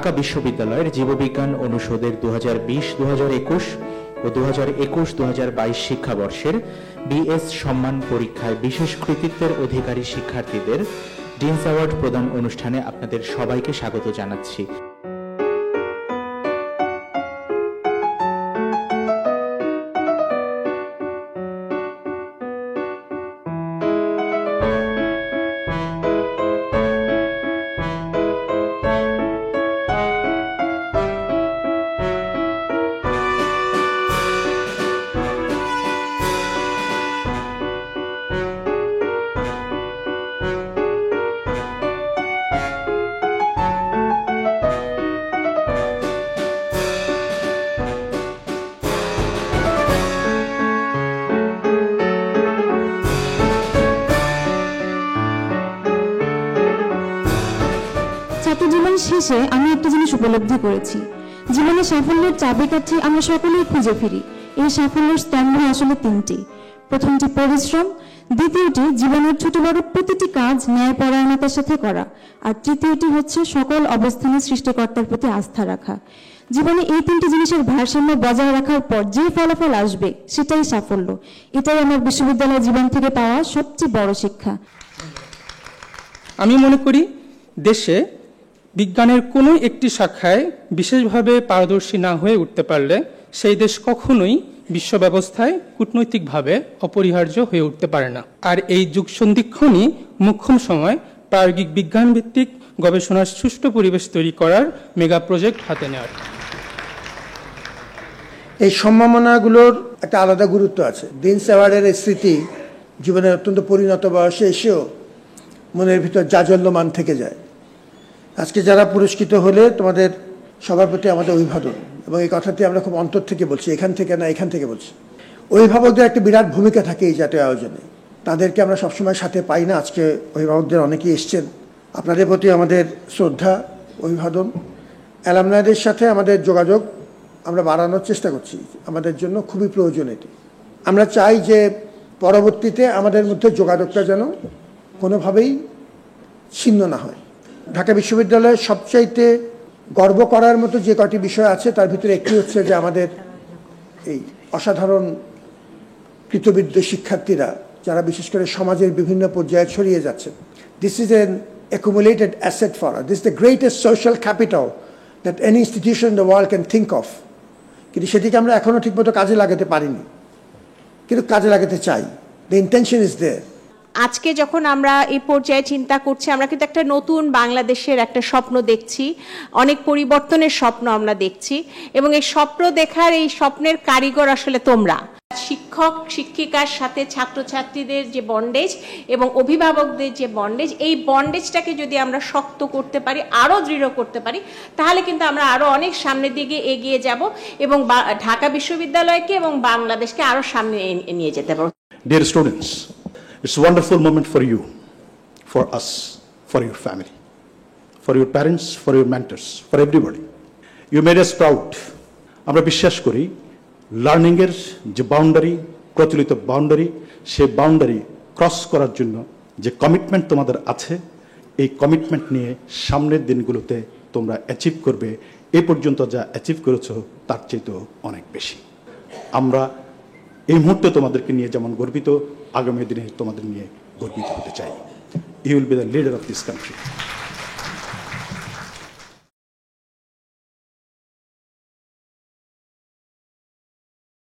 ঢাকা বিশ্ববিদ্যালয়ের জীববিজ্ঞান অনুষদের 2020-2021 ও 2021-2022 শিক্ষাবর্ষের বিএস সম্মান পরীক্ষায় বিশেষ কৃতিত্বের অধিকারী শিক্ষার্থীদের ডিনস অ্যাওয়ার্ড প্রদান অনুষ্ঠানে আপনাদের সবাইকে স্বাগত জানাচ্ছি। ছাত্রজীবন শেষে আমি একটা জিনিস উপলব্ধি করেছি, জীবনে সাফল্যের চাবিকাঠি আমরা সকলেই খুঁজে ফিরি। এই সাফল্যের স্তম্ভ আসলে তিনটি। প্রথমটি পরিশ্রম, দ্বিতীয়টি জীবনের ছোট বড় প্রতিটি কাজ ন্যায়পরায়ণতার সাথে করা, আর তৃতীয়টি হচ্ছে সকল অবস্থানে সৃষ্টিকর্তার প্রতি আস্থা রাখা। জীবনে এই তিনটি জিনিসের ভারসাম্য বজায় রাখার পর যে ফলাফল আসবে সেটাই সাফল্য। এটাই আমার বিশ্ববিদ্যালয় জীবন থেকে পাওয়া সবচেয়ে বড় শিক্ষা। আমি মনে করি দেশে বিজ্ঞানের কোনো একটি শাখায় বিশেষভাবে পারদর্শী না হয়ে উঠতে পারলে সেই দেশ কখনোই বিশ্ব ব্যবস্থায় কূটনৈতিকভাবে অপরিহার্য হয়ে উঠতে পারে না। আর এই যুগ সন্ধিক্ষণই মোক্ষম সময় প্রায়োগিক বিজ্ঞানভিত্তিক গবেষণার সুষ্ঠু পরিবেশ তৈরি করার মেগা প্রজেক্ট হাতে নেওয়ার। এই সম্ভাবনাগুলোর একটা আলাদা গুরুত্ব আছে। ডিনস অ্যাওয়ার্ডের স্মৃতি জীবনের অত্যন্ত পরিণত বয়সে এসেও মনের ভিতর জাজল্যমান থেকে যায়। আজকে যারা পুরস্কৃত হলে তোমাদের সবার প্রতি আমাদের অভিবাদন, এবং এই কথাটি আমরা খুব অন্তর থেকে বলছি, এখান থেকে না এখান থেকে বলছি। অভিভাবকদের একটা বিরাট ভূমিকা থাকে এই জাতীয় আয়োজনে, তাদেরকে আমরা সবসময় সাথে পাই না। আজকে অভিভাবকদের অনেকেই এসছেন, আপনাদের প্রতি আমাদের শ্রদ্ধা, অভিবাদন। অ্যালামনাইদের সাথে আমাদের যোগাযোগ আমরা বাড়ানোর চেষ্টা করছি, আমাদের জন্য খুবই প্রয়োজন এটি। আমরা চাই যে পরবর্তীতে আমাদের মধ্যে যোগাযোগটা যেন কোনোভাবেই ছিন্ন না হয়। ঢাকা বিশ্ববিদ্যালয়ের সবচাইতে গর্ব করার মতো যে কটি বিষয় আছে তার ভিতরে একটি হচ্ছে যে আমাদের এই অসাধারণ কৃতবিদ্য শিক্ষার্থীরা যারা বিশেষ করে সমাজের বিভিন্ন পর্যায়ে ছড়িয়ে যাচ্ছেন। This is an accumulated asset for us. This is the greatest social capital that any institution in the world can think of. কিন্তু সেটিকে আমরা এখনও ঠিকমতো কাজে লাগাতে পারিনি, কিন্তু কাজে লাগাতে চাই। The intention is there. আজকে যখন আমরা এই পর্যায়ে চিন্তা করছি, আমরা কিন্তু একটা নতুন বাংলাদেশের একটা স্বপ্ন দেখছি, অনেক পরিবর্তনের স্বপ্ন আমরা দেখছি, এবং এই স্বপ্ন দেখার এই স্বপ্নের কারিগর আসলে তোমরা। শিক্ষক শিক্ষিকার সাথে ছাত্রছাত্রীদের যে বন্ডেজ এবং অভিভাবকদের যে বন্ডেজ, এই বন্ডেজটাকে যদি আমরা শক্ত করতে পারি, আরও দৃঢ় করতে পারি, তাহলে কিন্তু আমরা আরও অনেক সামনের দিকে এগিয়ে যাব এবং ঢাকা বিশ্ববিদ্যালয়কে এবং বাংলাদেশকে আরও সামনে নিয়ে যেতে পারব। Dear students, it's a wonderful moment for you, for us, for your family, for your parents, for your mentors, for everybody. You made us proud. আমরা বিশ্বাস করি লার্নিংয়ের যে বাউন্ডারি, প্রচলিত বাউন্ডারি, সেই বাউন্ডারি ক্রস করার জন্য যে কমিটমেন্ট তোমাদের আছে, এই কমিটমেন্ট নিয়ে সামনের দিনগুলোতে তোমরা অ্যাচিভ করবে। এ পর্যন্ত যা অ্যাচিভ করেছো তার চেয়েও অনেক বেশি। আমরা এই মুহূর্তে তোমাদেরকে নিয়ে যেমন গর্বিত, আগামী দিনে তোমাদের নিয়ে গর্বিত হতে চাই। You will be the leader of this country.